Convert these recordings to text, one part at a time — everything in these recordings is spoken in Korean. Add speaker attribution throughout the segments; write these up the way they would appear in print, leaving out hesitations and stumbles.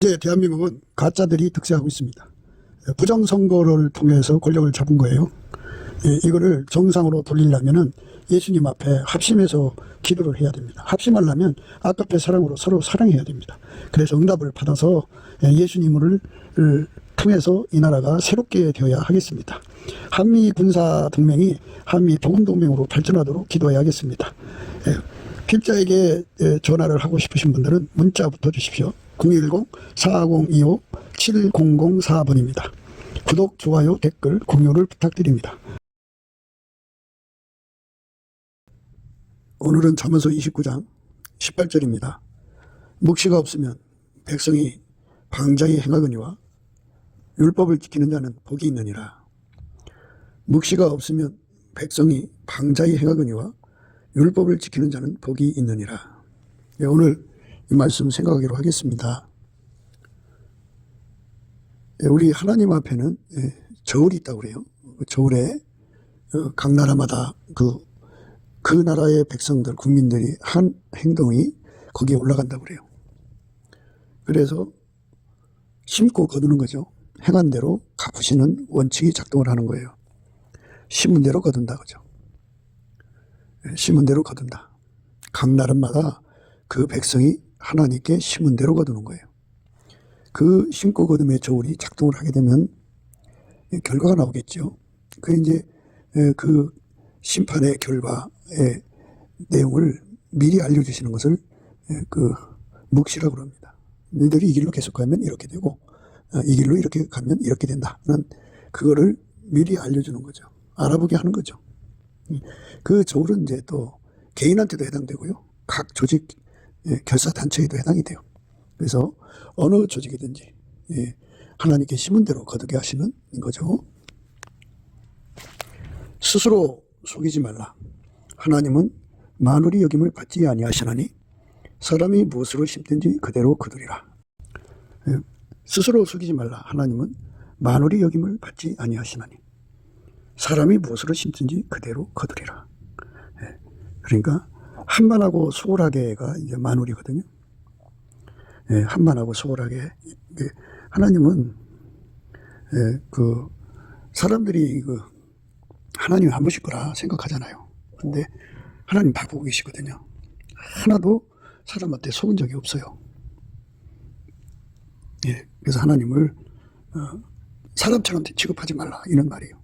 Speaker 1: 현재 대한민국은 가짜들이 득세하고 있습니다. 부정선거를 통해서 권력을 잡은 거예요. 이거를 정상으로 돌리려면은 예수님 앞에 합심해서 기도를 해야 됩니다. 합심하려면 아까페 사랑으로 서로 사랑해야 됩니다. 그래서 응답을 받아서 예수님을 통해서 이 나라가 새롭게 되어야 하겠습니다. 한미 군사 동맹이 한미 복음 동맹으로 발전하도록 기도해야겠습니다. 필자에게 전화를 하고 싶으신 분들은 문자부터 주십시오. 010-4025-7004번입니다. 구독, 좋아요, 댓글, 공유를 부탁드립니다. 오늘은 잠언서 29장 18절입니다. 묵시가 없으면 백성이 방자히 행하거니와 율법을 지키는 자는 복이 있느니라. 묵시가 없으면 백성이 방자히 행하거니와 율법을 지키는 자는 복이 있느니라. 오늘 이 말씀 생각하기로 하겠습니다. 우리 하나님 앞에는 저울이 있다고 그래요. 저울에 각 나라마다 그 나라의 백성들, 국민들이 한 행동이 거기에 올라간다고 그래요. 그래서 심고 거두는 거죠. 행한 대로 갚으시는 원칙이 작동을 하는 거예요. 심은 대로 거둔다 그죠. 심은 대로 거둔다. 각 나라마다 그 백성이 하나님께 심은 대로 거두는 거예요. 그 심고 거둠의 저울이 작동을 하게 되면 결과가 나오겠죠. 그 이제 그 심판의 결과의 내용을 미리 알려주시는 것을 그 묵시라고 합니다. 너희들이 이 길로 계속 가면 이렇게 되고 이 길로 이렇게 가면 이렇게 된다는 그거를 미리 알려주는 거죠. 알아보게 하는 거죠. 그 저울은 이제 또 개인한테도 해당되고요. 각 조직 결사단체에도 해당이 돼요. 그래서 어느 조직이든지 하나님께 심은 대로 거두게 하시는 거죠. 스스로 속이지 말라. 하나님은 만울이 여김을 받지 아니하시나니 사람이 무엇으로 심든지 그대로 거두리라. 스스로 속이지 말라. 하나님은 만울이 여김을 받지 아니하시나니 사람이 무엇으로 심든지 그대로 거두리라. 그러니까 한만하고 소홀하게가 이제 만울이거든요. 한만하고 소홀하게. 하나님은 그 사람들이 하나님이 안 보실 거라 생각하잖아요. 근데 하나님 다 보고 계시거든요. 하나도 사람한테 속은 적이 없어요. 그래서 하나님을 사람처럼 취급하지 말라 이런 말이에요.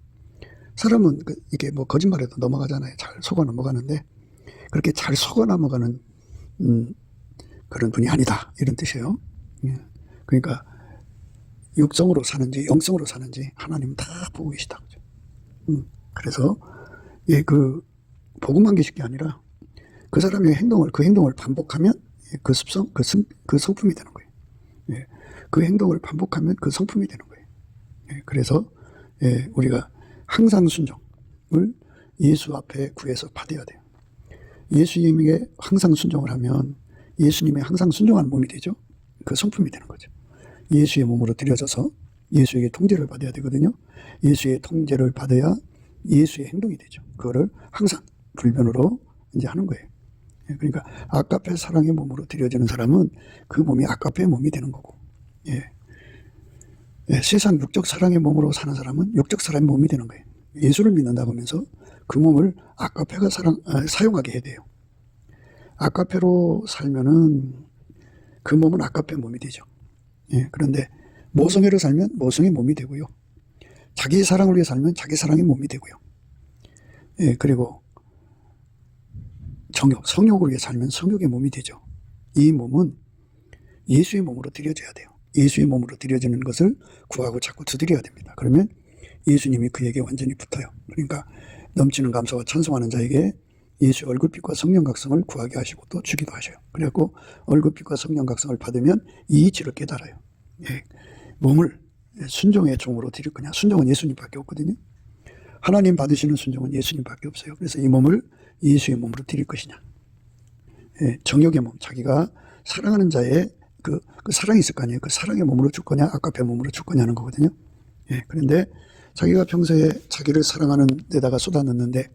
Speaker 1: 사람은 이게 뭐 거짓말해도 넘어가잖아요. 잘 속아 넘어가는데 그렇게 잘 속아 넘어가는 그런 분이 아니다 이런 뜻이에요. 그러니까 육성으로 사는지 영성으로 사는지 하나님은 다 보고 계시다. 그래서 그 복음만 계실 게 아니라 그 사람의 그 행동을 반복하면 그 습성, 그 성품이 되는 거예요. 그 행동을 반복하면 그 성품이 되는 거예요. 그래서 우리가 항상 순종을 예수 앞에 구해서 받아야 돼요. 예수님에게 항상 순종을 하면 예수님의 항상 순종하는 몸이 되죠. 그 성품이 되는 거죠. 예수의 몸으로 들여져서 예수에게 통제를 받아야 되거든요. 예수의 통제를 받아야 예수의 행동이 되죠. 그거를 항상 불변으로 이제 하는 거예요. 그러니까 아까페 사랑의 몸으로 들여지는 사람은 그 몸이 아까페의 몸이 되는 거고, 세상 육적 사랑의 몸으로 사는 사람은 육적 사랑의 몸이 되는 거예요. 예수를 믿는다고 하면서 그 몸을 아까페가 사용하게 해야 돼요. 아까페로 살면은 그 몸은 아까페 몸이 되죠. 그런데 모성애로 살면 모성의 몸이 되고요. 자기 사랑을 위해 살면 자기 사랑의 몸이 되고요. 그리고 성욕을 위해 살면 성욕의 몸이 되죠. 이 몸은 예수의 몸으로 들여져야 돼요. 예수의 몸으로 들여지는 것을 구하고 자꾸 두드려야 됩니다. 그러면 예수님이 그에게 완전히 붙어요. 그러니까 넘치는 감사와 찬송하는 자에게 예수의 얼굴빛과 성령각성을 구하게 하시고 또 주기도 하셔요. 그래갖고 얼굴빛과 성령각성을 받으면 이 이치를 깨달아요. 몸을 순종의 종으로 드릴 거냐. 순종은 예수님밖에 없거든요. 하나님 받으시는 순종은 예수님밖에 없어요. 그래서 이 몸을 예수의 몸으로 드릴 것이냐. 정욕의 몸, 자기가 사랑하는 자의 그 사랑이 있을 거 아니에요. 그 사랑의 몸으로 줄 거냐, 아까페 몸으로 줄 거냐는 거거든요. 그런데 자기가 평소에 자기를 사랑하는 데다가 쏟아넣는데,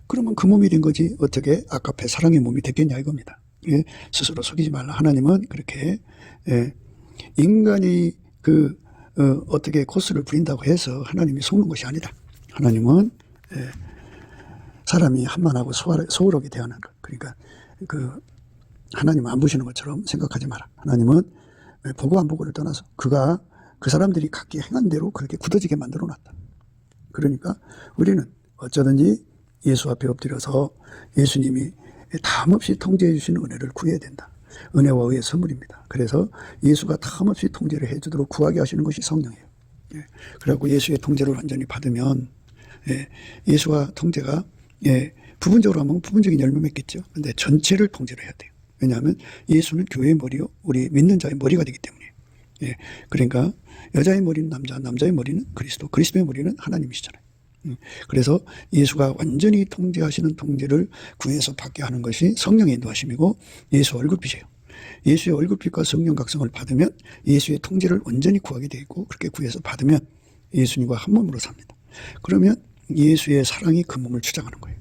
Speaker 1: 그러면 그 몸이 된 거지 어떻게 아까페 사랑의 몸이 됐겠냐 이겁니다. 스스로 속이지 말라. 하나님은 그렇게 인간이 어떻게 코스를 부린다고 해서 하나님이 속는 것이 아니다. 하나님은 사람이 한만하고 소홀하게 대하는 것. 그러니까 하나님 안 보시는 것처럼 생각하지 마라. 하나님은 보고 안 보고를 떠나서 그가 그 사람들이 각기 행한 대로 그렇게 굳어지게 만들어 놨다. 그러니까 우리는 어쩌든지 예수 앞에 엎드려서 예수님이 탐없이 통제해 주시는 은혜를 구해야 된다. 은혜와 의의 선물입니다. 그래서 예수가 탐없이 통제를 해주도록 구하게 하시는 것이 성령이에요. 그래갖고 예수의 통제를 완전히 받으면 예수가 통제가 부분적으로 하면 부분적인 열매 맺겠죠. 근데 전체를 통제를 해야 돼요. 왜냐하면 예수는 교회의 머리요, 우리 믿는 자의 머리가 되기 때문이에요. 그러니까 여자의 머리는 남자, 남자의 머리는 그리스도, 그리스도의 머리는 하나님이시잖아요. 그래서 예수가 완전히 통제하시는 통제를 구해서 받게 하는 것이 성령의 인도하심이고 예수 얼굴빛이에요. 예수의 얼굴빛과 성령 각성을 받으면 예수의 통제를 완전히 구하게 되어 있고 그렇게 구해서 받으면 예수님과 한 몸으로 삽니다. 그러면 예수의 사랑이 그 몸을 주장하는 거예요.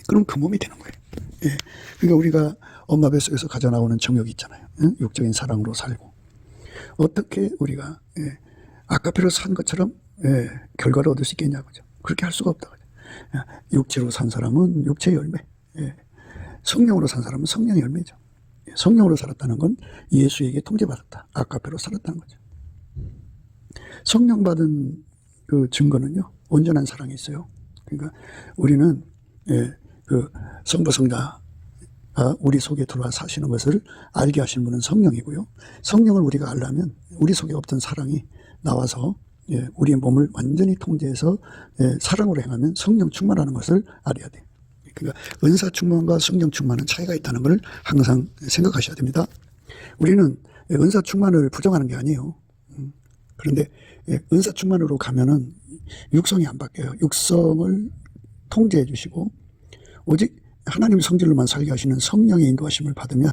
Speaker 1: 그럼 그 몸이 되는 거예요. 그러니까 우리가 엄마 뱃속에서 가져나오는 정욕이 있잖아요. 육적인 사랑으로 살고 어떻게 우리가 아까페로 산 것처럼 결과를 얻을 수 있겠냐고죠. 그렇게 할 수가 없다. 육체로 산 사람은 육체의 열매, 성령으로 산 사람은 성령의 열매죠. 성령으로 살았다는 건 예수에게 통제받았다. 아까페로 살았다는 거죠. 성령 받은 그 증거는요, 온전한 사랑이 있어요. 그러니까 우리는 성부 성자가 우리 속에 들어와 사시는 것을 알게 하시는 분은 성령이고요. 성령을 우리가 알려면 우리 속에 없던 사랑이 나와서 우리의 몸을 완전히 통제해서 사랑으로 행하면 성령 충만하는 것을 알아야 돼요. 그러니까 은사 충만과 성령 충만은 차이가 있다는 걸 항상 생각하셔야 됩니다. 우리는 은사 충만을 부정하는 게 아니에요. 그런데 은사 충만으로 가면은 육성이 안 바뀌어요. 육성을 통제해 주시고 오직 하나님의 성질로만 살게 하시는 성령의 인도하심을 받으면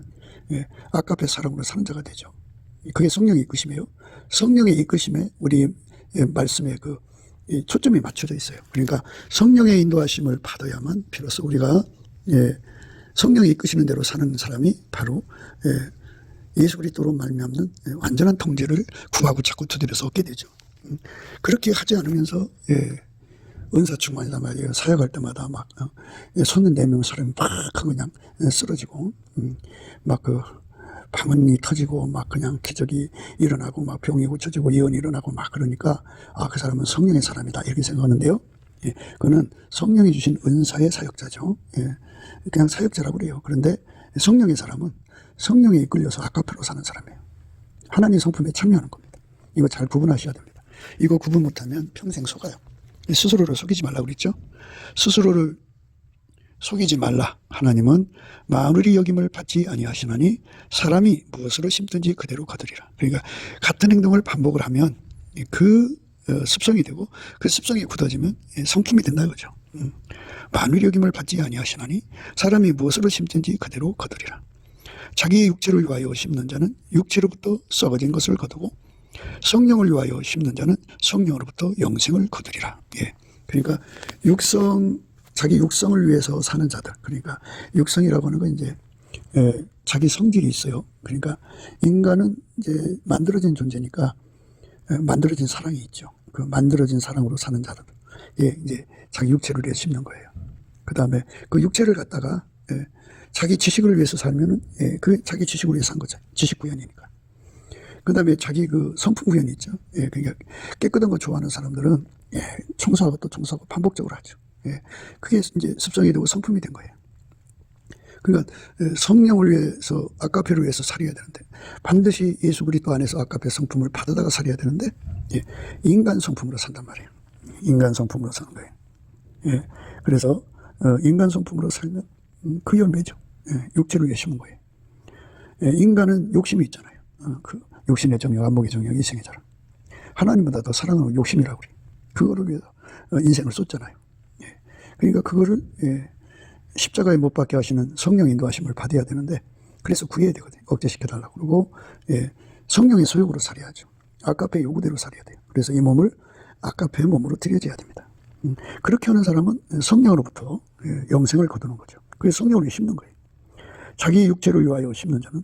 Speaker 1: 아까페 사랑으로 사는 자가 되죠. 그게 성령의 이끄심이에요. 성령의 이끄심에 우리 말씀에 초점이 맞춰져 있어요. 그러니까 성령의 인도하심을 받아야만 비로소 우리가 성령이 이끄시는 대로 사는 사람이 바로 예수 그리스도로 말미암는 완전한 통제를 구하고 자꾸 두드려서 얻게 되죠. 그렇게 하지 않으면서 은사 충만이란 말이에요. 사역할 때마다 막 손을 내면 사람이 막 그냥 쓰러지고 막 방언이 터지고 막 그냥 기적이 일어나고 막 병이 고쳐지고 예언이 일어나고 막 그러니까 그 사람은 성령의 사람이다 이렇게 생각하는데요. 그는 성령이 주신 은사의 사역자죠. 그냥 사역자라고 그래요. 그런데 성령의 사람은 성령에 이끌려서 아까페로 사는 사람이에요. 하나님 성품에 참여하는 겁니다. 이거 잘 구분하셔야 됩니다. 이거 구분 못하면 평생 속아요. 스스로를 속이지 말라고 그랬죠. 스스로를 속이지 말라. 하나님은 만물이 여김을 받지 아니하시나니 사람이 무엇으로 심든지 그대로 거두리라. 그러니까 같은 행동을 반복을 하면 그 습성이 되고 그 습성이 굳어지면 성품이 된다 이거죠. 만물이 여김을 받지 아니하시나니 사람이 무엇으로 심든지 그대로 거두리라. 자기의 육체를 위하여 심는 자는 육체로부터 썩어진 것을 거두고 성령을 위하여 심는 자는 성령으로부터 영생을 거두리라. 그러니까 자기 육성을 위해서 사는 자들. 그러니까 육성이라고 하는 건 이제 자기 성질이 있어요. 그러니까 인간은 이제 만들어진 존재니까 만들어진 사랑이 있죠. 그 만들어진 사랑으로 사는 자들. 이제 자기 육체를 위해 심는 거예요. 그 다음에 그 육체를 갖다가 자기 지식을 위해서 살면은 그 자기 지식을 위해서 산 거죠. 지식 구현이니까. 그 다음에 자기 성품 구현이 있죠. 그러니까 깨끗한 거 좋아하는 사람들은 청소하고 또 청소하고 반복적으로 하죠. 그게 이제 습성이 되고 성품이 된 거예요. 그러니까 성령을 위해서 아까페를 위해서 살아야 되는데 반드시 예수 그리스도 안에서 아까페 성품을 받아다가 살아야 되는데 인간 성품으로 산단 말이에요. 인간 성품으로 사는 거예요. 그래서 인간 성품으로 살면 그 열매죠. 육체를 위해 심은 거예요. 인간은 욕심이 있잖아요. 그 욕심의 정욕, 안목의 정욕, 이생의 자랑. 하나님보다 더 사랑하는 욕심이라고 그래요. 그거를 위해서 인생을 쏟잖아요. 그러니까 그거를 십자가에 못 박게 하시는 성령 인도하심을 받아야 되는데 그래서 구해야 되거든요. 억제시켜달라고 그러고 성령의 소욕으로 살아야죠. 아까페 요구대로 살아야 돼요. 그래서 이 몸을 아까페 몸으로 들여져야 됩니다. 그렇게 하는 사람은 성령으로부터 영생을 거두는 거죠. 그래서 성령을 심는 거예요. 자기 육체를 위하여 심는 자는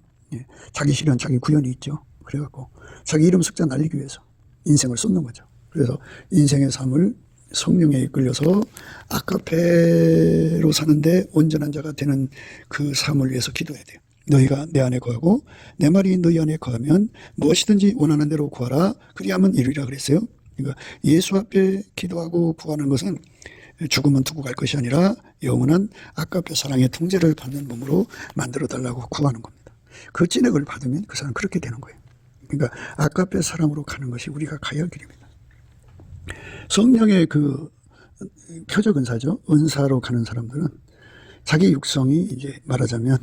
Speaker 1: 자기 실현, 자기 구현이 있죠. 그래갖고 자기 이름 숫자 날리기 위해서 인생을 쏟는 거죠. 그래서 인생의 삶을 성령에 이끌려서 아카페로 사는데 온전한 자가 되는 그 삶을 위해서 기도해야 돼요. 너희가 내 안에 거하고 내 말이 너희 안에 거하면 무엇이든지 원하는 대로 구하라 그리하면 이루리라 그랬어요. 그러니까 예수 앞에 기도하고 구하는 것은 죽으면 두고 갈 것이 아니라 영원한 아카페 사랑의 통제를 받는 몸으로 만들어 달라고 구하는 겁니다. 그 진액을 받으면 그 사람은 그렇게 되는 거예요. 그러니까 아카페 사랑으로 가는 것이 우리가 가야 할 길입니다. 성령의 그 표적 은사죠. 은사로 가는 사람들은 자기 육성이 이제 말하자면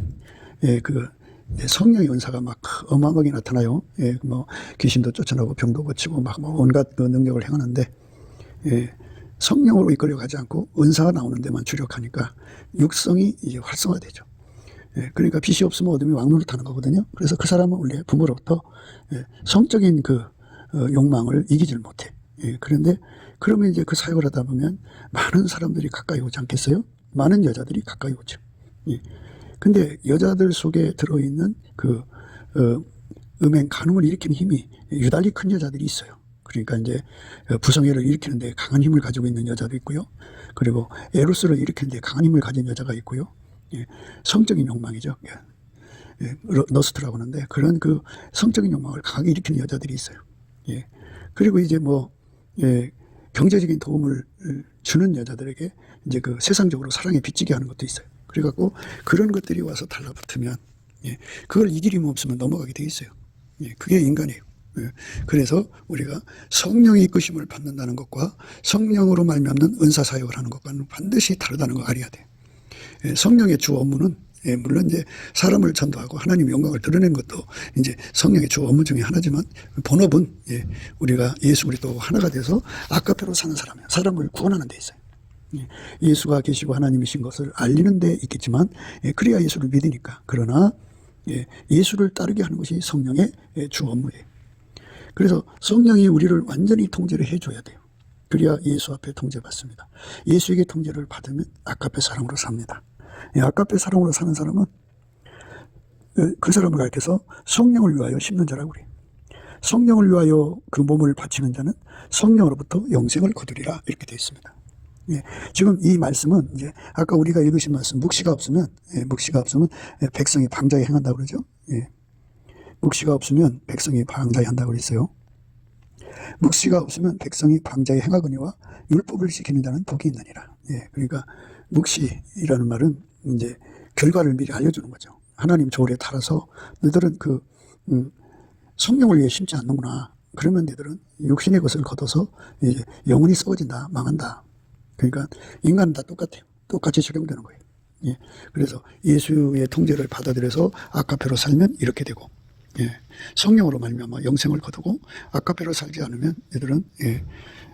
Speaker 1: 성령의 은사가 막 어마어마하게 나타나요. 뭐 귀신도 쫓아나고 병도 고치고 막 뭐 온갖 그 능력을 행하는데 성령으로 이끌려가지 않고 은사가 나오는 데만 주력하니까 육성이 이제 활성화되죠. 그러니까 빛이 없으면 어둠이 왕노릇하는 거거든요. 그래서 그 사람은 원래 부모로부터 성적인 그 욕망을 이기질 못해. 그런데 그러면 이제 그 사역을 하다 보면 많은 사람들이 가까이 오지 않겠어요? 많은 여자들이 가까이 오죠. 근데 여자들 속에 들어있는 그 음행 간음을 일으키는 힘이 유달리 큰 여자들이 있어요. 그러니까 이제 부성애를 일으키는데 강한 힘을 가지고 있는 여자도 있고요. 그리고 에로스를 일으키는데 강한 힘을 가진 여자가 있고요. 성적인 욕망이죠. 너스트라고 하는데 그런 그 성적인 욕망을 강하게 일으키는 여자들이 있어요. 그리고 이제 뭐 경제적인 도움을 주는 여자들에게 이제 그 세상적으로 사랑에 빚지게 하는 것도 있어요. 그래갖고 그런 것들이 와서 달라붙으면 그걸 이길 힘 없으면 넘어가게 돼 있어요. 그게 인간이에요. 그래서 우리가 성령의 이끄심을 받는다는 것과 성령으로 말미암는 은사 사역을 하는 것과는 반드시 다르다는 걸 알아야 돼요. 성령의 주 업무는 물론 이제 사람을 전도하고 하나님의 영광을 드러내는 것도 이제 성령의 주 업무 중에 하나지만 본업은 우리가 예수 그리스도 하나가 돼서 아카페로 사는 사람이에요. 사람을 구원하는 데 있어요. 예수가 계시고 하나님이신 것을 알리는 데 있겠지만 그래야 예수를 믿으니까. 그러나 예수를 따르게 하는 것이 성령의 주 업무예요. 그래서 성령이 우리를 완전히 통제를 해줘야 돼요. 그래야 예수 앞에 통제받습니다. 예수에게 통제를 받으면 아카페 사랑으로 삽니다. 아카페 사랑으로 사는 사람은 그 사람을 가르쳐서 성령을 위하여 심는 자라고 그래요. 성령을 위하여 그 몸을 바치는 자는 성령으로부터 영생을 거두리라 이렇게 되어 있습니다. 지금 이 말씀은 이제 아까 우리가 읽으신 말씀 묵시가 없으면 백성이 방자에 행한다고 그러죠. 묵시가 없으면 백성이 방자에 한다고 그랬어요. 묵시가 없으면 백성이 방자에 행하거니와 율법을 지키는 자는 복이 있느니라. 그러니까 묵시라는 말은 이제 결과를 미리 알려주는 거죠. 하나님 조례에 따라서 너희들은 그 성령을 위해 심지 않는구나. 그러면 너희들은 육신의 것을 거둬서 이제 영혼이 썩어진다, 망한다. 그러니까 인간은 다 똑같아요. 똑같이 적용되는 거예요. 그래서 예수의 통제를 받아들여서 아카페로 살면 이렇게 되고, 성령으로 말미암아 영생을 거두고 아카페로 살지 않으면 얘들은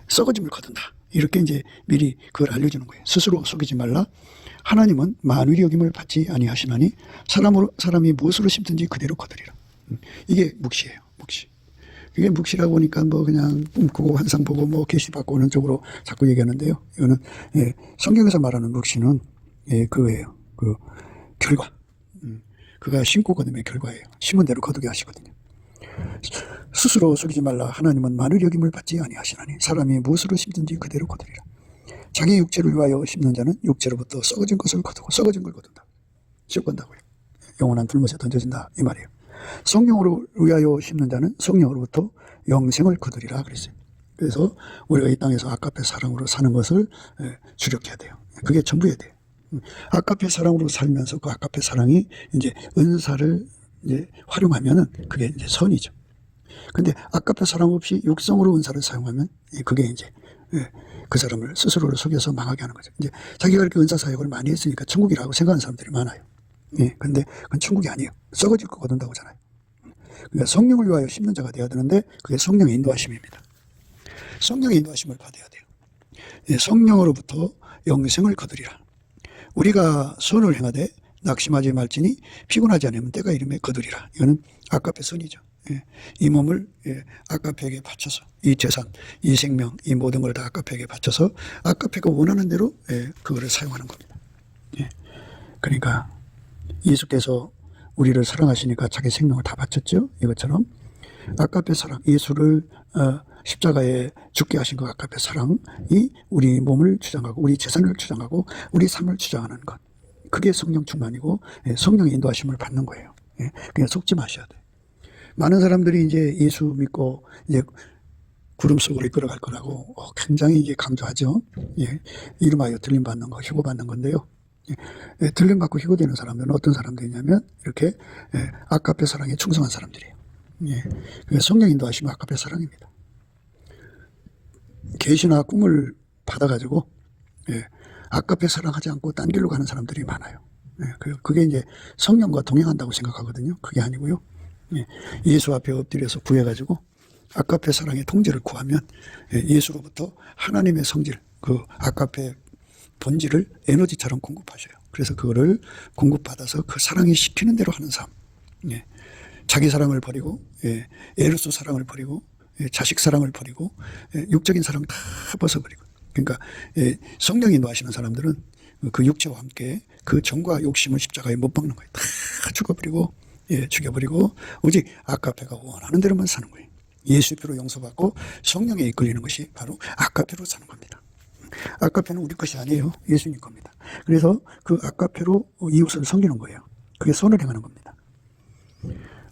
Speaker 1: 썩어짐을 거둔다. 이렇게 이제 미리 그걸 알려주는 거예요. 스스로 속이지 말라. 하나님은 만유리 여김을 받지 아니하시나니 사람이 무엇으로 심든지 그대로 거두리라. 이게 묵시예요. 묵시. 이게 묵시라고 하니까 뭐 그냥 꿈꾸고 환상 보고 뭐 계시 받고 오는 쪽으로 자꾸 얘기하는데요. 이거는 성경에서 말하는 묵시는 그거예요. 그 결과. 그가 심고 거둠의 결과예요. 심은 대로 거두게 하시거든요. 스스로 속이지 말라. 하나님은 만유리 여김을 받지 아니하시나니 사람이 무엇으로 심든지 그대로 거두리라. 자기 육체를 위하여 심는 자는 육체로부터 썩어진 것을 거두고 썩어진 걸 거둔다. 썩건다고요. 영원한 불못에 던져진다 이 말이에요. 성령으로 위하여 심는 자는 성령으로부터 영생을 거두리라 그랬어요. 그래서 우리가 이 땅에서 아카페 사랑으로 사는 것을 주력해야 돼요. 그게 전부여야 돼요. 아카페 사랑으로 살면서 그 아카페 사랑이 이제 은사를 이제 활용하면은 그게 이제 선이죠. 근데 아카페 사랑 없이 육성으로 은사를 사용하면 그게 이제 그 사람을 스스로를 속여서 망하게 하는 거죠. 이제 자기가 이렇게 은사 사역을 많이 했으니까 천국이라고 생각하는 사람들이 많아요. 근데 그건 천국이 아니에요. 썩어질 거 거둔다고 하잖아요. 그러니까 성령을 위하여 심는 자가 되어야 되는데 그게 성령의 인도하심입니다. 성령의 인도하심을 받아야 돼요. 성령으로부터 영생을 거두리라. 우리가 선을 행하되 낙심하지 말지니 피곤하지 않으면 때가 이름에 거두리라. 이거는 아카페 선이죠. 이 몸을 아카페에게 바쳐서 이 재산, 이 생명, 이 모든 걸 다 아카페에게 바쳐서 아카페가 원하는 대로 그거를 사용하는 겁니다. 그러니까 예수께서 우리를 사랑하시니까 자기 생명을 다 바쳤죠. 이것처럼 아까페 사랑, 예수를 십자가에 죽게 하신 그 아까페 사랑이 우리 몸을 주장하고 우리 재산을 주장하고 우리 삶을 주장하는 것. 그게 성령 충만이고 성령의 인도하심을 받는 거예요. 그냥 속지 마셔야 돼. 많은 사람들이 이제 예수 믿고 이제 구름 속으로 이끌어갈 거라고 굉장히 이제 강조하죠. 이름하여 들림 받는 거, 희고 받는 건데요. 들림 받고 희고되는 사람들은 어떤 사람들이냐면 이렇게 아까페 사랑에 충성한 사람들이에요. 성령 인도하시면 아까페 사랑입니다. 계시나 꿈을 받아가지고 아까페 사랑하지 않고 딴 길로 가는 사람들이 많아요. 그게 이제 성령과 동행한다고 생각하거든요. 그게 아니고요. 예수 앞에 엎드려서 구해가지고 아까페 사랑의 통제를 구하면 예수로부터 하나님의 성질, 그 아까페 본질을 에너지처럼 공급하셔요. 그래서 그거를 공급받아서 그 사랑이 시키는 대로 하는 삶. 자기 사랑을 버리고 에르소 사랑을 버리고 자식 사랑을 버리고 육적인 사랑 다 벗어버리고. 그러니까 성령이 인도하시는 사람들은 그 육체와 함께 그 정과 욕심을 십자가에 못 박는 거예요. 다 죽어버리고 죽여버리고 오직 아까페가 원하는 대로만 사는 거예요. 예수의 피로 용서받고 성령에 이끌리는 것이 바로 아까페로 사는 겁니다. 아까페는 우리 것이 아니에요. 예수님 겁니다. 그래서 그 아까페로 이웃을 섬기는 거예요. 그게 선을 행하는 겁니다.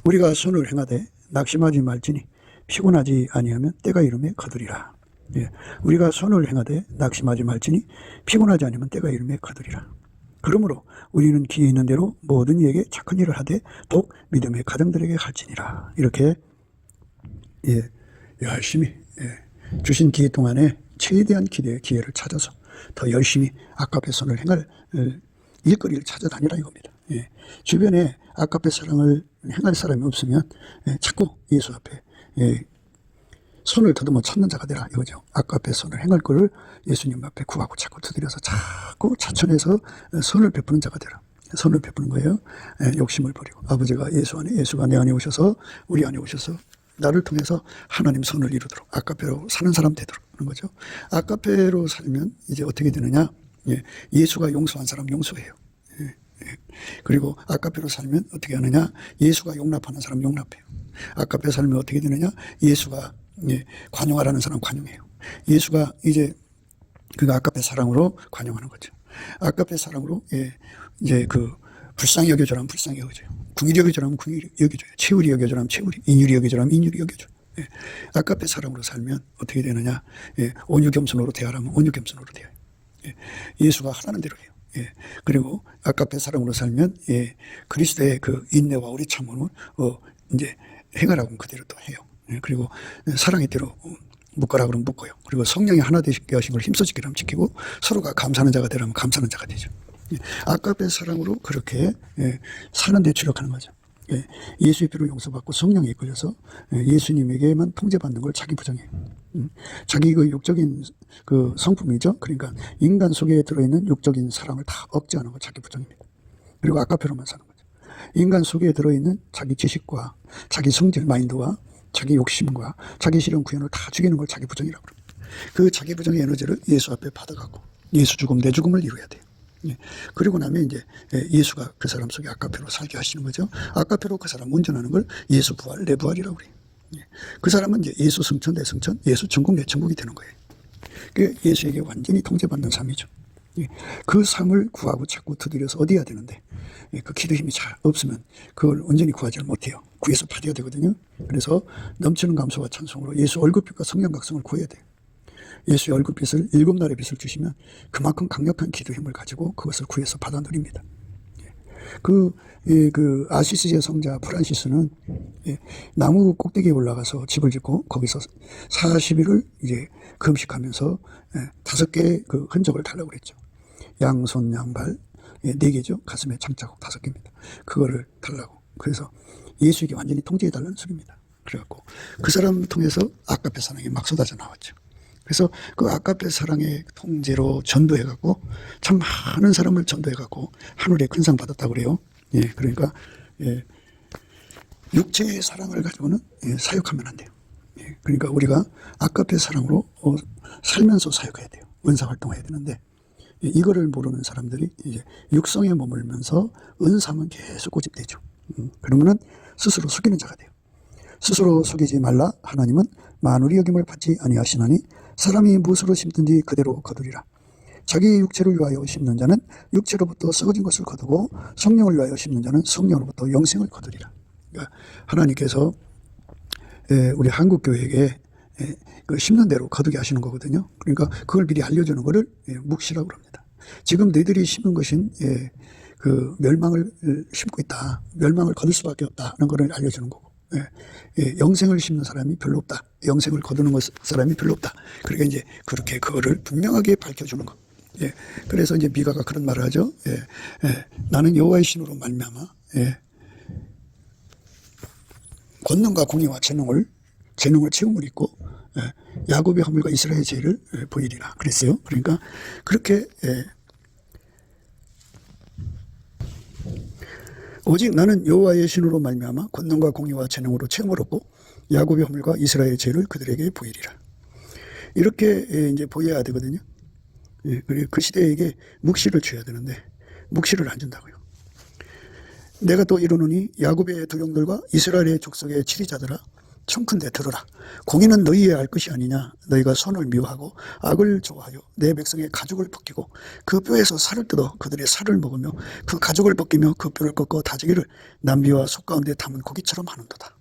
Speaker 1: 우리가 선을 행하되 낙심하지 말지니 피곤하지 아니하면 때가 이름에 거두리라. 우리가 선을 행하되 낙심하지 말지니 피곤하지 않으면 때가 이름에 거두리라. 그러므로 우리는 기회 있는 대로 모든 이에게 착한 일을 하되 또 믿음의 가정들에게 할지니라. 이렇게 열심히 주신 기회 동안에 최대한 기회를 찾아서 더 열심히 아까페 선을 행할 일거리를 찾아다니라 이겁니다. 주변에 아까페 사랑을 행할 사람이 없으면 자꾸 예수 앞에 손을 더듬어 찾는 자가 되라 이거죠. 아까페 선을 행할 거를 예수님 앞에 구하고 자꾸 두드려서 자꾸 차천해서 선을 베푸는 자가 되라. 선을 베푸는 거예요. 욕심을 버리고 아버지가 예수가 내 안에 오셔서 우리 안에 오셔서 나를 통해서 하나님 선을 이루도록 아까페로 사는 사람 되도록 하는 거죠. 아까페로 살면 이제 어떻게 되느냐? 예수가 용서한 사람 용서해요. 그리고 아까페로 살면 어떻게 하느냐? 예수가 용납하는 사람 용납해요. 아까페 살면 어떻게 되느냐? 예수가 관용하라는 사람 관용해요. 예수가 이제 그 아까페 사랑으로 관용하는 거죠. 아까페 사랑으로 이제 그 불쌍히 여겨주라면 불쌍히 여겨줘요. 궁일이 여겨주라면 궁일이 여겨줘요. 채울이 여겨주라면 채울이, 인율이 여겨주라면 인율이 여겨줘요. 아까페 사랑으로 살면 어떻게 되느냐? 온유겸손으로 대하라면 온유겸손으로 대해요. 예수가 하라는 대로 해요. 그리고 아까페 사랑으로 살면 그리스도의 그 인내와 우리 참음을 이제 행하라고 그대로 또 해요. 그리고 사랑의 대로 묶어라 그러면 묶어요. 그리고 성령이 하나 되게 하신 걸 힘써 지키라면 지키고 서로가 감사하는 자가 되라면 감사하는 자가 되죠. 아까페 사랑으로 그렇게 사는 데 주력하는 거죠. 예수의 피로 용서받고 성령에 이끌려서 예수님에게만 통제받는 걸 자기 부정해요. 자기 그 육적인 그 성품이죠. 그러니까 인간 속에 들어있는 육적인 사랑을 다 억제하는 거 자기 부정입니다. 그리고 아까페로만 사는 거죠. 인간 속에 들어있는 자기 지식과 자기 성질 마인드와 자기 욕심과 자기 실현 구현을 다 죽이는 걸 자기 부정이라고 합니다. 그 자기 부정의 에너지를 예수 앞에 받아가고 예수 죽음 내 죽음을 이루어야 돼요. 그리고 나면 이제 예수가 그 사람 속에 아까페로 살게 하시는 거죠. 아까페로 그 사람 운전하는 걸 예수 부활, 내 부활이라고 그래요. 그 사람은 이제 예수 승천, 내 승천, 예수 천국, 내 천국이 되는 거예요. 그 예수에게 완전히 통제받는 삶이죠. 그 삶을 구하고 자꾸 두드려서 얻어야 되는데 그 기도 힘이 잘 없으면 그걸 온전히 구하지를 못해요. 구해서 받아야 되거든요. 그래서 넘치는 감사와 찬송으로 예수 얼굴빛과 성령 각성을 구해야 돼요. 예수의 얼굴빛을 7날의 빛을 주시면 그만큼 강력한 기도 힘을 가지고 그것을 구해서 받아 누립니다. 그 아시시의 성자 프란시스는 나무 꼭대기에 올라가서 집을 짓고 거기서 40일을 이제 금식하면서 5개의 그 흔적을 달라고 그랬죠. 양손 양발 4개죠. 가슴에 장자국 5개입니다. 그거를 달라고. 그래서 예수에게 완전히 통제해 달라는 소리입니다. 그래갖고 그 사람 통해서 아까페 사랑이 막 쏟아져 나왔죠. 그래서 그 아까페 사랑의 통제로 전도해갖고 참 많은 사람을 전도해갖고 하늘에 큰 상 받았다고 그래요. 그러니까 육체의 사랑을 가지고는 사역하면 안 돼요. 그러니까 우리가 아까페 사랑으로 살면서 사역해야 돼요. 은사활동해야 되는데 이거를 모르는 사람들이 이제 육성에 머물면서 은사만 계속 고집되죠. 그러면은 스스로 속이는 자가 돼요. 스스로 속이지 말라. 하나님은 만울이 여김을 받지 아니하시나니 사람이 무엇으로 심든지 그대로 거두리라. 자기 육체를 위하여 심는 자는 육체로부터 썩어진 것을 거두고 성령을 위하여 심는 자는 성령으로부터 영생을 거두리라. 그러니까 하나님께서 우리 한국 교회에게 그 심는 대로 거두게 하시는 거거든요. 그러니까 그걸 미리 알려주는 것을 묵시라고 합니다. 지금 너희들이 심은 것은 그 멸망을 심고 있다. 멸망을 거둘 수밖에 없다. 하는 것을 알려주는 거고. 영생을 심는 사람이 별로 없다. 영생을 거두는 사람이 별로 없다. 그러니까 이제 그렇게 그거를 분명하게 밝혀주는 거. 그래서 이제 미가가 그런 말을 하죠. 나는 여호와의 신으로 말미암아 권능과 공의와 재능을 채움을 입고 야곱의 허물과 이스라엘의 죄를 보이리라 그랬어요. 그러니까 그렇게 오직 나는 여호와의 신으로 말미암아 권능과 공의와 재능으로 체험을 얻고 야곱의 허물과 이스라엘의 죄를 그들에게 보이리라. 이렇게 이제 보여야 되거든요. 그리고 그 시대에게 묵시를 줘야 되는데 묵시를 안 준다고요. 내가 또 이르노니 야곱의 두 영들과 이스라엘의 족속의 치리자들아 청큰대 들으라. 공의는 너희의 알 것이 아니냐. 너희가 선을 미워하고 악을 좋아하여 내 백성의 가죽을 벗기고 그 뼈에서 살을 뜯어 그들의 살을 먹으며 그 가죽을 벗기며 그 뼈를 꺾어 다지기를 남비와 속 가운데 담은 고기처럼 하는도다.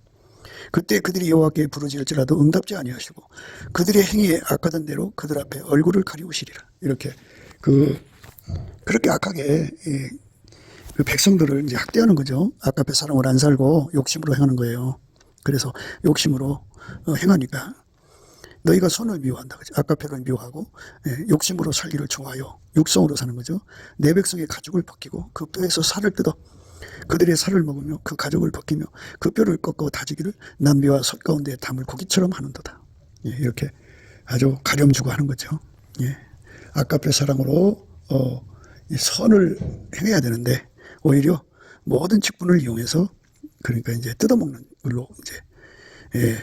Speaker 1: 그때 그들이 여호와께 부르짖을지라도 응답지 아니하시고 그들의 행위에 악하던 대로 그들 앞에 얼굴을 가리우시리라. 이렇게 그렇게 악하게 그 백성들을 이제 학대하는 거죠. 아깝의 사랑을 안 살고 욕심으로 행하는 거예요. 그래서 욕심으로 행하니까 너희가 선을 미워한다. 그죠? 아까페를 미워하고 욕심으로 살기를 좋아하여 육성으로 사는 거죠. 내 백성의 가죽을 벗기고 그 뼈에서 살을 뜯어 그들의 살을 먹으며 그 가죽을 벗기며 그 뼈를 꺾어 다지기를 남비와 솥 가운데 담을 고기처럼 하는도다. 이렇게 아주 가렴 주고 하는 거죠. 아까페 사랑으로 선을 행해야 되는데 오히려 모든 직분을 이용해서 그러니까 이제 뜯어먹는 걸로 이제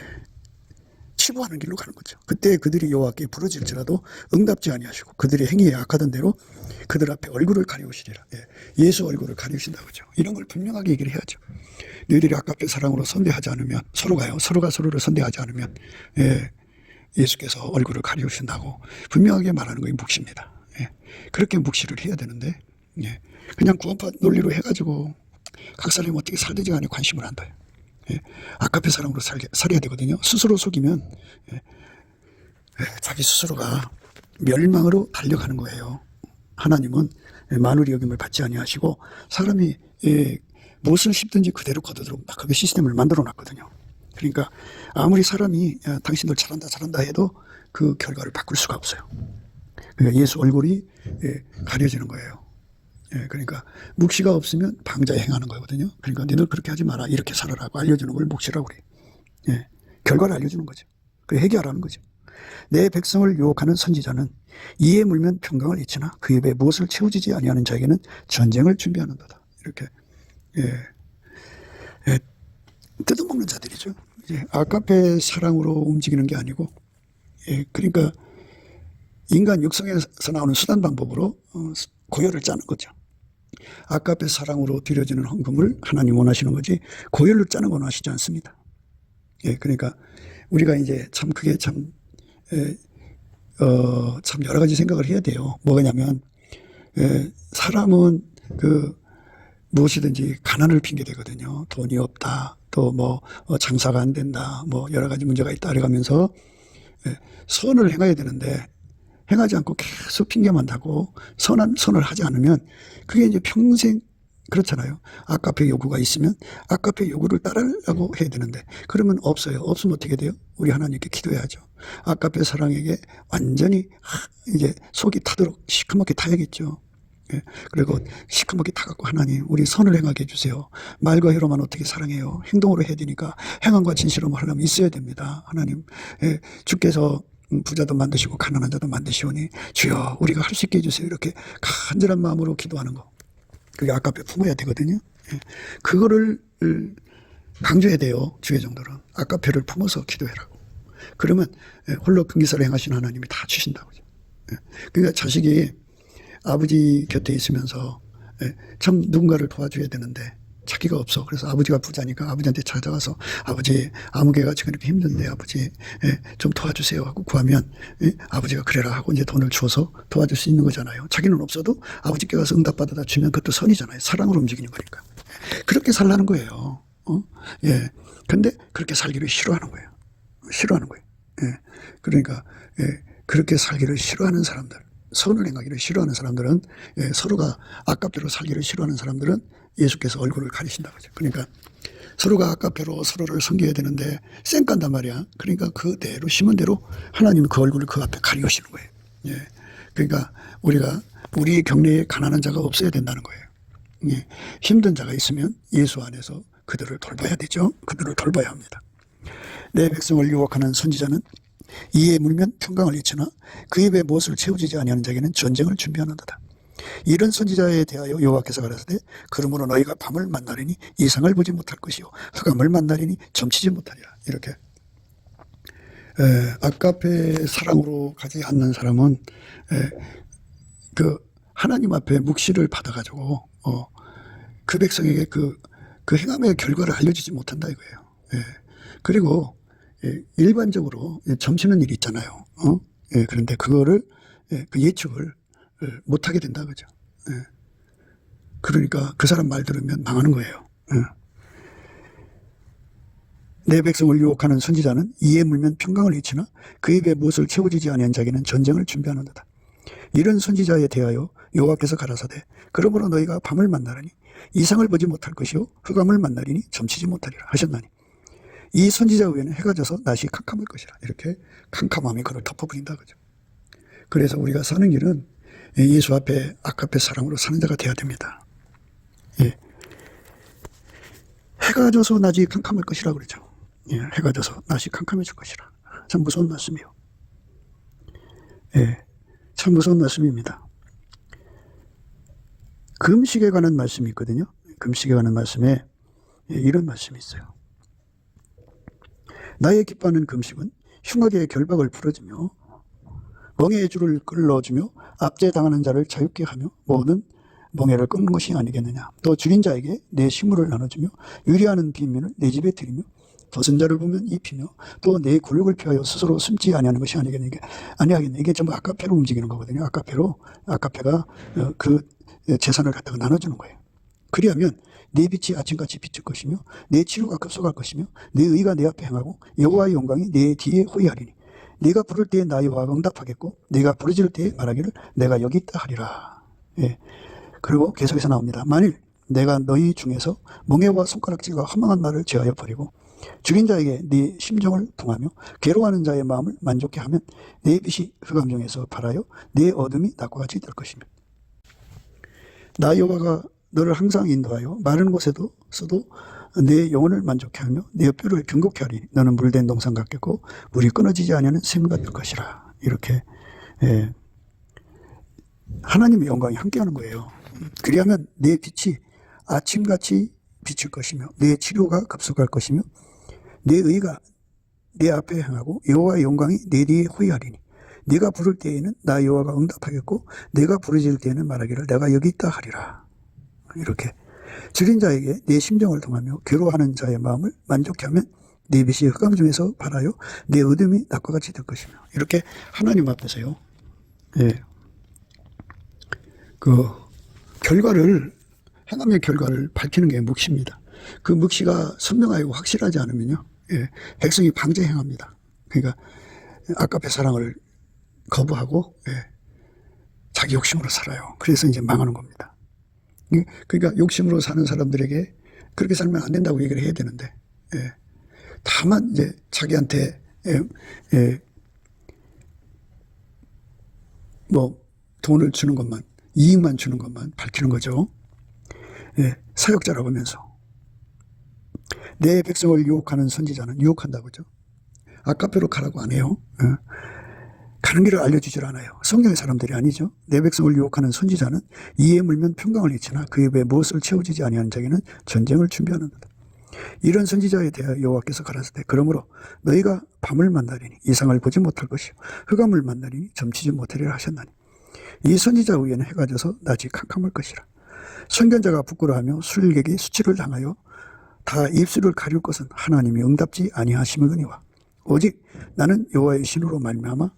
Speaker 1: 치부하는 길로 가는 거죠. 그때 그들이 여호와께 부르짖을지라도 응답지 아니하시고 그들의 행위에 악하던 대로 그들 앞에 얼굴을 가리우시리라. 예수 얼굴을 가리우신다고 하죠. 이런 걸 분명하게 얘기를 해야죠. 너희들이 아깝게 사랑으로 선대하지 않으면 서로가 서로를 선대하지 않으면 예수께서 얼굴을 가리우신다고 분명하게 말하는 것이 묵시입니다. 그렇게 묵시를 해야 되는데 그냥 구원파 논리로 해가지고 각 사람이 어떻게 살든지 간에 관심을 안 둬요. 아깝의 사랑으로 살아야 되거든요. 스스로 속이면 자기 스스로가 멸망으로 달려가는 거예요. 하나님은 만울이 여김을 받지 아니하시고 사람이 무엇을 씹든지 그대로 거두도록 막 그게 시스템을 만들어 놨거든요. 그러니까 아무리 사람이 당신들 잘한다 해도 그 결과를 바꿀 수가 없어요. 그러니까 예수 얼굴이 가려지는 거예요. 그러니까 묵시가 없으면 방자에 행하는 거거든요. 그러니까 너희들 그렇게 하지 마라. 이렇게 살아라고 알려주는 걸 묵시라고 그래요. 결과를 알려주는 거죠. 그래 해결하는 거죠. 내 백성을 유혹하는 선지자는 이에 물면 평강을 잃지나 그 입에 무엇을 채우지지 아니하는 자에게는 전쟁을 준비하는도다. 이렇게 뜯어먹는 자들이죠. 아까페 사랑으로 움직이는 게 아니고 그러니까 인간 육성에서 나오는 수단 방법으로 고열을 짜는 거죠. 아까페 사랑으로 드려지는 헌금을 하나님 원하시는 거지 고열로 짜는 건 원하시지 않습니다. 그러니까 우리가 이제 참 그게 참 여러 가지 생각을 해야 돼요. 뭐냐면 사람은 무엇이든지 가난을 핑계 대거든요. 돈이 없다. 또 장사가 안 된다. 여러 가지 문제가 있다. 이래가면서 선을 행해야 되는데 행하지 않고 계속 핑계만 대고 선을 하지 않으면 그게 이제 평생 그렇잖아요. 아까페 요구가 있으면 아까페 요구를 따르려고 해야 되는데 그러면 없어요. 없으면 어떻게 돼요? 우리 하나님께 기도해야죠. 아까페 사랑에게 완전히 이제 속이 타도록 시커멓게 타야겠죠. 그리고 시커멓게 타갖고 하나님 우리 선을 행하게 해주세요. 말과 혀로만 어떻게 사랑해요. 행동으로 해야 되니까 행함과 진실로 하려면 있어야 됩니다. 하나님 주께서 부자도 만드시고 가난한 자도 만드시오니 주여 우리가 할 수 있게 해주세요. 이렇게 간절한 마음으로 기도하는 거 그게 아까페 품어야 되거든요. 그거를 강조해야 돼요. 주의 정도는 아까페를 품어서 기도해라고. 그러면 홀로 금기사를 행하신 하나님이 다 주신다고. 그러니까 자식이 아버지 곁에 있으면서 참 누군가를 도와줘야 되는데 자기가 없어. 그래서 아버지가 부자니까 아버지한테 찾아와서 아버지 아무개가 지금 이렇게 힘든데 아버지 좀 도와주세요 하고 구하면 아버지가 그래라 하고 이제 돈을 줘서 도와줄 수 있는 거잖아요. 자기는 없어도 아버지께 가서 응답받아다 주면 그것도 선이잖아요. 사랑으로 움직이는 거니까. 그렇게 살라는 거예요. 예. 근데 그렇게 살기를 싫어하는 거예요. 싫어하는 거예요. 예. 그러니까 그렇게 살기를 싫어하는 사람들, 선을 행하기를 싫어하는 사람들은 서로가 아깝대로 살기를 싫어하는 사람들은 예수께서 얼굴을 가리신다고 하죠. 그러니까 서로가 아깝대로 서로를 섬겨야 되는데 쌩깐단 말이야. 그러니까 그대로 심은 대로 하나님은 그 얼굴을 그 앞에 가리우시는 거예요. 예. 그러니까 우리가 우리 경내에 가난한 자가 없어야 된다는 거예요. 예. 힘든 자가 있으면 예수 안에서 그들을 돌봐야 되죠. 그들을 돌봐야 합니다. 내 백성을 유혹하는 선지자는 이에 물면 평강을 잃으나 그 입에 무엇을 채우지 아니하는 자에게는 전쟁을 준비하는도다. 이런 선지자에 대하여 여호와께서 가라사대 그러므로 너희가 밤을 만나리니 이상을 보지 못할 것이요 흑암을 만나리니 점치지 못하리라. 이렇게 아까페 사랑으로 가지 않는 사람은 그 하나님 앞에 묵시를 받아가지고 그 백성에게 그 행함의 결과를 알려주지 못한다 이거예요. 그리고 일반적으로 점치는 일이 있잖아요. 그런데 그거를 그 예측을 못하게 된다 그죠. 그러니까 그 사람 말 들으면 망하는 거예요. 내 백성을 유혹하는 선지자는 이에 물면 평강을 잃으나 그 입에 무엇을 채워지지 아니한 자에게는 전쟁을 준비하는도다. 이런 선지자에 대하여 여호와께서 가라사대 그러므로 너희가 밤을 만나라니 이상을 보지 못할 것이요 흑암을 만나리니 점치지 못하리라 하셨나니 이 선지자 위에는 해가 져서 낮이 캄캄할 것이라. 이렇게 캄캄함이 그를 덮어버린다 그죠. 그래서 우리가 사는 길은 예수 앞에 아까페 사랑으로 사는 자가 되어야 됩니다. 예. 해가 져서 낮이 캄캄할 것이라 그러죠. 예. 해가 져서 낮이 캄캄해질 것이라. 참 무서운 말씀이요. 예. 참 무서운 말씀입니다. 금식에 관한 말씀이 있거든요. 금식에 관한 말씀에 이런 말씀이 있어요. 나의 기뻐하는 금식은 흉악의 결박을 풀어주며 멍에의 줄을 끌어주며 압제당하는 자를 자유케 하며 모든 멍에를 끊는 것이 아니겠느냐. 또 죽인 자에게 내 식물을 나눠주며 유리하는 빈민을 내 집에 들이며 벗은 자를 보면 입히며 또 내 굴욕을 피하여 스스로 숨지 아니하는 것이 아니겠느냐. 이게 전부 아까페로 움직이는 거거든요. 아까페가 그 재산을 갖다가 나눠주는 거예요. 그리하면 내 빛이 아침같이 비칠 것이며 내 치료가 급속할 것이며 내 의가 내 앞에 행하고 여호와의 영광이 내 뒤에 호위하리니 네가 부를 때에 나 여호와가 응답하겠고 네가 부르짖을 때에 말하기를 내가 여기 있다 하리라. 예. 그리고 계속해서 나옵니다. 만일 내가 너희 중에서 멍에와 손가락질과 허망한 말을 제하여 버리고 죽인 자에게 네 심정을 통하며 괴로워하는 자의 마음을 만족케 하면 내 빛이 흑암 중에서 발하여 내 어둠이 낮과 같이 될 것이며 나 여호와가 너를 항상 인도하여 마른 곳에도 서도 내 영혼을 만족케 하며 내 뼈를 견고케 하리니 너는 물된 동산 같겠고 물이 끊어지지 아니하는 샘 같을 것이라. 이렇게 하나님의 영광이 함께하는 거예요. 그리하면 내 빛이 아침같이 비칠 것이며 내 치료가 급속할 것이며 내 의가 내 앞에 행하고 여호와의 영광이 내 뒤에 호위하리니 네가 부를 때에는 나 여호와가 응답하겠고 내가 부르짖을 때에는 말하기를 내가 여기 있다 하리라. 이렇게 죽인 자에게 내 심정을 통하며 괴로워하는 자의 마음을 만족케 하면 내 빛이 흑암 중에서 발하여 내 어둠이 낮과 같이 될 것이며 이렇게 하나님 앞에서요. 그 결과를 행함의 결과를 밝히는 게 묵시입니다. 그 묵시가 선명하고 확실하지 않으면요, 백성이 방제 행합니다. 그러니까 아까페 사랑을 거부하고 자기 욕심으로 살아요. 그래서 이제 망하는 겁니다. 그러니까 욕심으로 사는 사람들에게 그렇게 살면 안 된다고 얘기를 해야 되는데, 다만 이제 자기한테 뭐 돈을 주는 것만, 이익만 주는 것만 밝히는 거죠. 사역자라고 하면서 내 백성을 유혹하는 선지자는 유혹한다고 하죠. 아까페로 가라고 안 해요. 가는 길을 알려주질 않아요. 성경의 사람들이 아니죠. 내 백성을 유혹하는 선지자는 이에 물면 평강을 잃으나 그 입에 무엇을 채워지지 아니하는 자에게는 전쟁을 준비하는다. 이런 선지자에 대하여 여호와께서 가라사대 그러므로 너희가 밤을 만나리니 이상을 보지 못할 것이요 흑암을 만나리니 점치지 못하리라 하셨나니 이 선지자 위에는 해가 져서 낮이 캄캄할 것이라. 선견자가 부끄러워하며 술객이 수치를 당하여 다 입술을 가릴 것은 하나님이 응답지 아니하심이거니와 오직 나는 여호와의 신으로 말미암아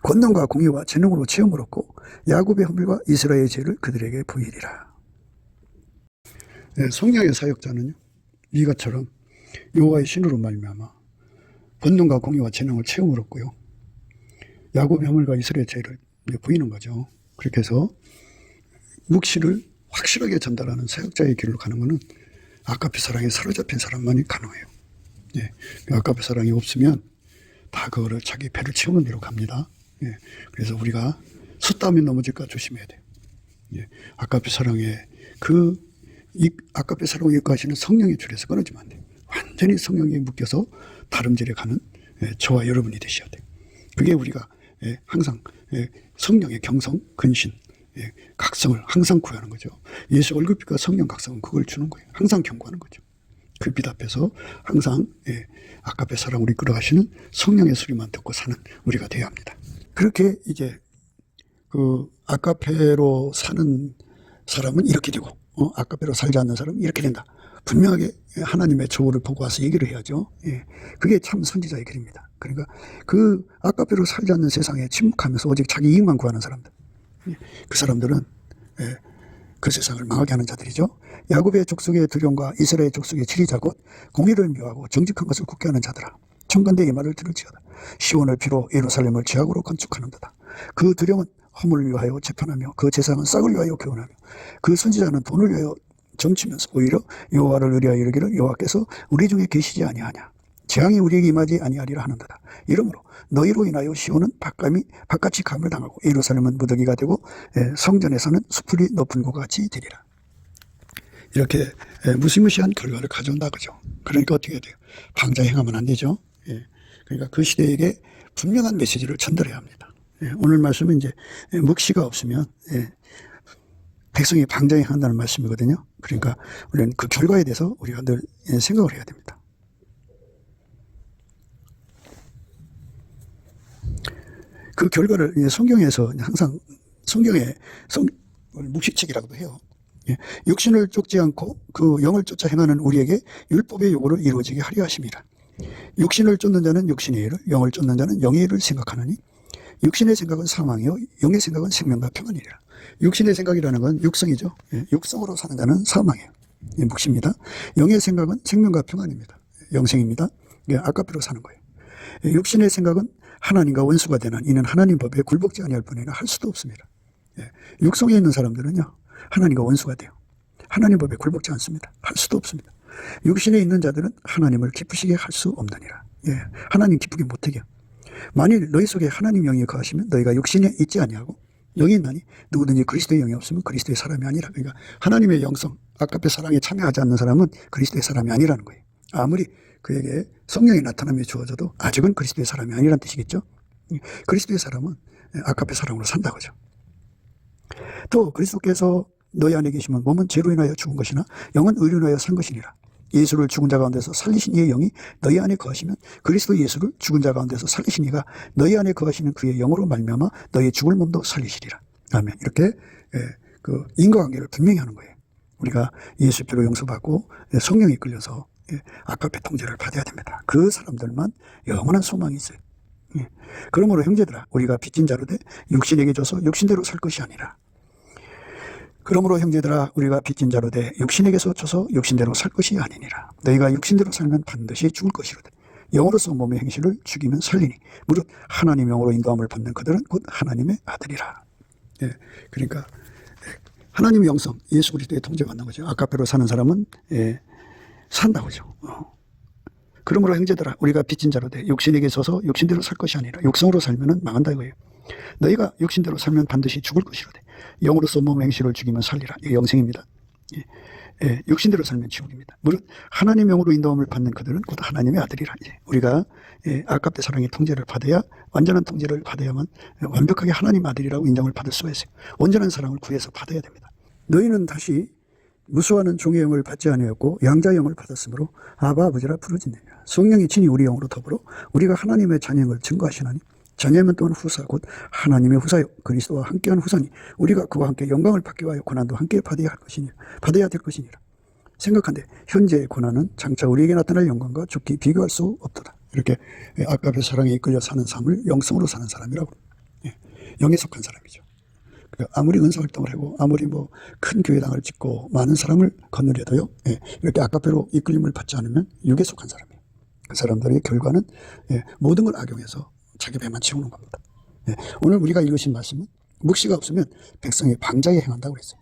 Speaker 1: 권능과 공의와 재능으로 체험을 얻고 야곱의 허물과 이스라엘의 죄를 그들에게 보이리라. 네, 성령의 사역자는요, 이것처럼 여호와의 신으로 말미암아 권능과 공의와 재능을 체험을 얻고요, 야곱의 허물과 이스라엘의 죄를 보이는 거죠. 그렇게 해서 묵시를 확실하게 전달하는 사역자의 길로 가는 것은 아가페 사랑에 사로잡힌 사람만이 가능해요. 예, 아가페 사랑이 없으면 다 그거를 자기 배를 채우는 대로 갑니다. 예, 그래서 우리가 숫다면 넘어질까 조심해야 돼요. 예, 아가페 사랑에 아가페 사랑을 이끌어가시는 성령의 줄에서 끊어지면 안 돼요. 완전히 성령에 묶여서 다름질에 가는 저와 여러분이 되셔야 돼요. 그게 우리가 항상 성령의 경성, 근신, 각성을 항상 구하는 거죠. 예수 얼굴빛과 성령 각성은 그걸 주는 거예요. 항상 경고하는 거죠. 그 빛 앞에서 항상 아가페 사랑을 이끌어가시는 성령의 소리만 듣고 사는 우리가 되어야 합니다. 그렇게 이제 그 아가페로 사는 사람은 이렇게 되고 아가페로 살지 않는 사람은 이렇게 된다. 분명하게 하나님의 조언을 보고 와서 얘기를 해야죠. 예, 그게 참 선지자의 길입니다. 그러니까 그 아가페로 살지 않는 세상에 침묵하면서 오직 자기 이익만 구하는 사람들, 그 사람들은 그 세상을 망하게 하는 자들이죠. 야곱의 족속의 두려움과 이스라엘 족속의 지리자 곧 공의를 묘하고 정직한 것을 굳게 하는 자들아, 청건대 이 말을 들을지어다. 시온을 피로 예루살렘을 제약으로 건축하는도다. 그 두려움은 허물을 위하여 재판하며 그 제사장은 싹을 위하여 교훈하며 그 선지자는 돈을 위하여 점치면서 오히려 여호와를 의뢰하여 이르기를 여호와께서 우리 중에 계시지 아니하냐, 재앙이 우리에게 임하지 아니하리라 하는도다. 이러므로 너희로 인하여 시온은 바깥이 감을 당하고 예루살렘은 무더기가 되고 성전에서는 수풀이 높은 곳과 같이 되리라. 이렇게 무시무시한 결과를 가져온다 그죠. 그러니까 어떻게 해야 돼요? 방자 행하면 안 되죠. 그러니까 그 시대에게 분명한 메시지를 전달해야 합니다. 오늘 말씀은 이제 묵시가 없으면 백성이 방자에 한다는 말씀이거든요. 그러니까 우리는 그 결과에 대해서 우리가 늘 생각을 해야 됩니다. 그 결과를 성경에서 항상 성경의 묵시책이라고도 해요. 육신을 쫓지 않고 그 영을 쫓아 행하는 우리에게 율법의 요구를 이루어지게 하려 하심이라. 육신을 쫓는 자는 육신의 일을, 영을 쫓는 자는 영의 일을 생각하느니 육신의 생각은 사망이요 영의 생각은 생명과 평안이라. 육신의 생각이라는 건 육성이죠. 육성으로 사는 자는 사망이에요. 묵시입니다. 영의 생각은 생명과 평안입니다. 영생입니다. 아가페로 사는 거예요. 육신의 생각은 하나님과 원수가 되는 이는 하나님 법에 굴복지 아니할 뿐이나 할 수도 없습니다. 육성에 있는 사람들은요, 하나님과 원수가 돼요. 하나님 법에 굴복지 않습니다. 할 수도 없습니다. 육신에 있는 자들은 하나님을 기쁘시게 할 수 없느니라. 하나님 기쁘게 못하게. 만일 너희 속에 하나님 영이 거하시면 너희가 육신에 있지 아니하고 영이 있나니 누구든지 그리스도의 영이 없으면 그리스도의 사람이 아니라. 그러니까 하나님의 영성, 아가페 사랑에 참여하지 않는 사람은 그리스도의 사람이 아니라는 거예요. 아무리 그에게 성령의 나타남이 주어져도 아직은 그리스도의 사람이 아니라는 뜻이겠죠. 그리스도의 사람은 아가페 사랑으로 산다고죠. 또 그리스도께서 너희 안에 계시면 몸은 죄로 인하여 죽은 것이나 영은 의로 인하여 산 것이니라. 예수를 죽은 자 가운데서 살리신 이의 영이 너희 안에 거하시면 그리스도 예수를 죽은 자 가운데서 살리신 이가 너희 안에 거하시는 그의 영으로 말미암아 너희 죽을 몸도 살리시리라. 아멘. 이렇게 그 인과관계를 분명히 하는 거예요. 우리가 예수 피로 용서받고 성령이 끌려서 아가페 통제를 받아야 됩니다. 그 사람들만 영원한 소망이 있어요. 그러므로 형제들아, 우리가 빚진 자로 돼 육신에게 줘서 육신대로 살 것이 아니라, 그러므로 형제들아, 우리가 빚진 자로 돼 육신에게서 줘서 육신대로 살 것이 아니니라. 너희가 육신대로 살면 반드시 죽을 것이로되 영으로서 몸의 행실을 죽이면 살리니 무릇 하나님 영으로 인도함을 받는 그들은 곧 하나님의 아들이라. 그러니까 하나님의 영성, 예수 그리스도의 통제받는 거죠. 아가페로 사는 사람은 산다고죠. 그러므로 형제들아, 우리가 빚진 자로 돼 육신에게 서서 육신대로 살 것이 아니라 육성으로 살면 망한다 이거예요. 너희가 육신대로 살면 반드시 죽을 것이로되 영으로서 몸의 행실을 죽이면 살리라. 이게 영생입니다. 육신대로 살면 지옥입니다. 무릇 하나님 영으로 인도함을 받는 그들은 곧 하나님의 아들이라. 우리가 아가페 사랑의 통제를 받아야, 완전한 통제를 받아야만 완벽하게 하나님 아들이라고 인정을 받을 수가 있어요. 온전한 사랑을 구해서 받아야 됩니다. 너희는 다시 무수하는 종의 영을 받지 아니하였고 양자 영을 받았으므로 아바 아버지라 부르짖느니라. 성령이 친히 우리 영으로 더불어 우리가 하나님의 자녀임을 증거하시나니 전에면 또한 후사 곧 하나님의 후사요 그리스도와 함께한 후사니 우리가 그와 함께 영광을 받기 위하여 고난도 함께 받아야 될 것이니라. 생각한데 현재의 고난은 장차 우리에게 나타날 영광과 죽기 비교할 수 없도다. 이렇게 아깝의 사랑에 이끌려 사는 삶을 영성으로 사는 사람이라고. 영에 속한 사람이죠. 아무리 은사활동을 하고 아무리 뭐 큰 교회당을 짓고 많은 사람을 건너려도요, 이렇게 아까페로 이끌림을 받지 않으면 육에 속한 사람이에요. 그 사람들의 결과는 모든 걸 악용해서 자기 배만 채우는 겁니다. 오늘 우리가 읽으신 말씀은 묵시가 없으면 백성이 방자에 행한다고 그랬어요.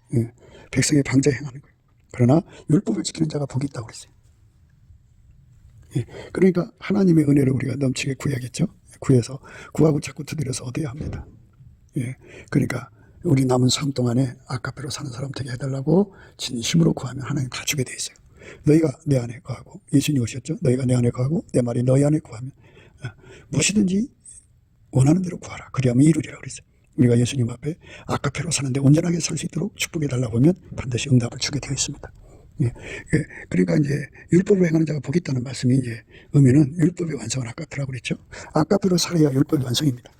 Speaker 1: 백성이 방자에 행하는 거예요. 그러나 율법을 지키는 자가 복이 있다고 그랬어요. 그러니까 하나님의 은혜를 우리가 넘치게 구해야겠죠. 구해서 구하고 자꾸 두드려서 얻어야 합니다. 그러니까 우리 남은 삶 동안에 아까페로 사는 사람 되게 해달라고 진심으로 구하면 하나님 다 주게 돼 있어요. 너희가 내 안에 거하고, 예수님 오셨죠? 너희가 내 안에 거하고 내 말이 너희 안에 구하면 무엇이든지 원하는 대로 구하라. 그리하면 이루리라 그랬어요. 우리가 예수님 앞에 아까페로 사는데 온전하게 살 수 있도록 축복해 달라고 하면 반드시 응답을 주게 되어 있습니다. 그러니까 이제 율법으로 행하는 자가 복이 있다는 말씀이 이제 의미는 율법의 완성은 아까페라고 그랬죠. 아까페로 살아야 율법의 완성입니다.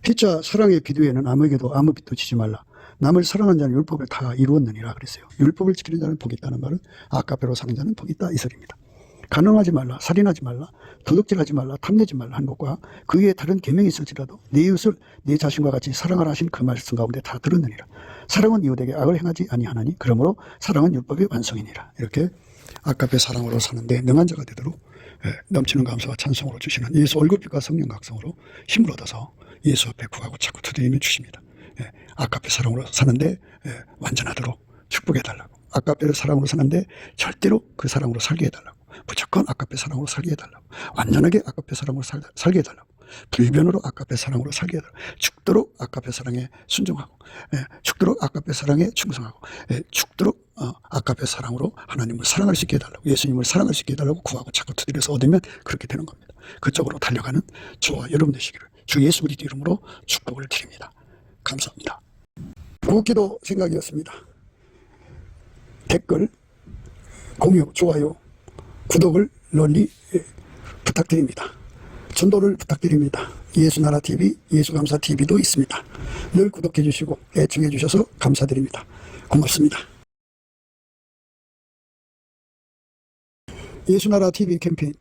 Speaker 1: 피차 사랑의 비두에는 아무에게도 아무 빚도 지지 말라. 남을 사랑하는 자는 율법을 다 이루었느니라 그랬어요. 율법을 지키는 자는 복이 있다는 말은 아까페로 사는 자는 복이 있다 이 소리입니다. 간음하지 말라, 살인하지 말라, 도둑질하지 말라, 탐내지 말라 한 것과 그 외에 다른 계명이 있을지라도 내 이웃을 내 자신과 같이 사랑하라 하신 그 말씀 가운데 다 들었느니라. 사랑은 이웃에게 악을 행하지 아니하나니 그러므로 사랑은 율법의 완성이니라. 이렇게 아까페 사랑으로 사는데 능한 자가 되도록 넘치는 감사와 찬송으로 주시는 예수 얼굴빛과 성령 각성으로 힘을 얻어서 예수 앞에 구하고 자꾸 두드리면 주십니다. 아까페 사랑으로 사는데 완전하도록 축복해달라고. 아까페 사랑으로 사는데 절대로 그 사랑으로 살게 해달라고. 무조건 아까페 사랑으로 살게 해달라고. 완전하게 아까페 사랑으로 살게 해달라고. 불변으로 아까페 사랑으로 살게 해달라고. 죽도록 아까페 사랑에 순종하고, 죽도록 아까페 사랑에 충성하고, 죽도록 아까페 사랑으로 하나님을 사랑할 수 있게 해달라고, 예수님을 사랑할 수 있게 해달라고 구하고 자꾸 두드려서 얻으면 그렇게 되는 겁니다. 그쪽으로 달려가는 저와 여러분 되시기를 주 예수 그리스도 이름으로 축복을 드립니다. 감사합니다. 구기도 생각이었습니다. 댓글, 공유, 좋아요, 구독을 널리 부탁드립니다. 전도를 부탁드립니다. 예수나라TV, 예수감사TV도 있습니다. 늘 구독해 주시고 애청해 주셔서 감사드립니다. 고맙습니다. 예수나라TV 캠페인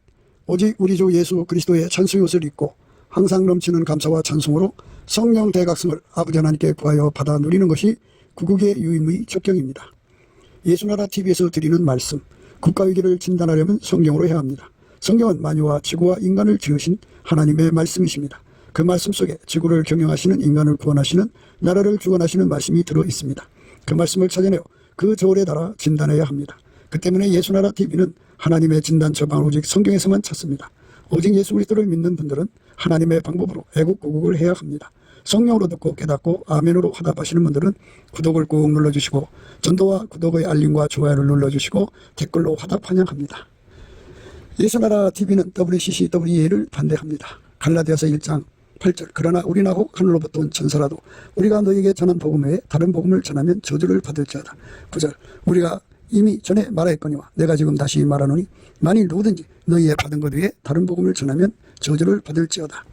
Speaker 1: 오직 우리 주 예수 그리스도의 찬송의 옷을 입고 항상 넘치는 감사와 찬송으로 성령 대각성을 아버지 하나님께 구하여 받아 누리는 것이 구국의 유임의 적경입니다. 예수나라TV에서 드리는 말씀, 국가위기를 진단하려면 성경으로 해야 합니다. 성경은 만유와 지구와 인간을 지으신 하나님의 말씀이십니다. 그 말씀 속에 지구를 경영하시는 인간을 구원하시는 나라를 주관하시는 말씀이 들어 있습니다. 그 말씀을 찾아내어 그 저울에 달아 진단해야 합니다. 그 때문에 예수나라TV는 하나님의 진단 처방을 오직 성경에서만 찾습니다. 오직 예수 그리스도를 믿는 분들은 하나님의 방법으로 애국구국을 해야 합니다. 성령으로 듣고 깨닫고 아멘으로 화답하시는 분들은 구독을 꾹 눌러주시고 전도와 구독의 알림과 좋아요를 눌러주시고 댓글로 화답 환영합니다. 예수나라TV는 WCCWA를 반대합니다. 갈라디아서 1장 8절 그러나 우리나 혹 하늘로부터 온 천사라도 우리가 너희에게 전한 복음 외에 다른 복음을 전하면 저주를 받을지어다. 9절 우리가 이미 전에 말하였거니와 내가 지금 다시 말하노니 만일 누구든지 너희의 받은 것 외에 다른 복음을 전하면 저주를 받을지어다.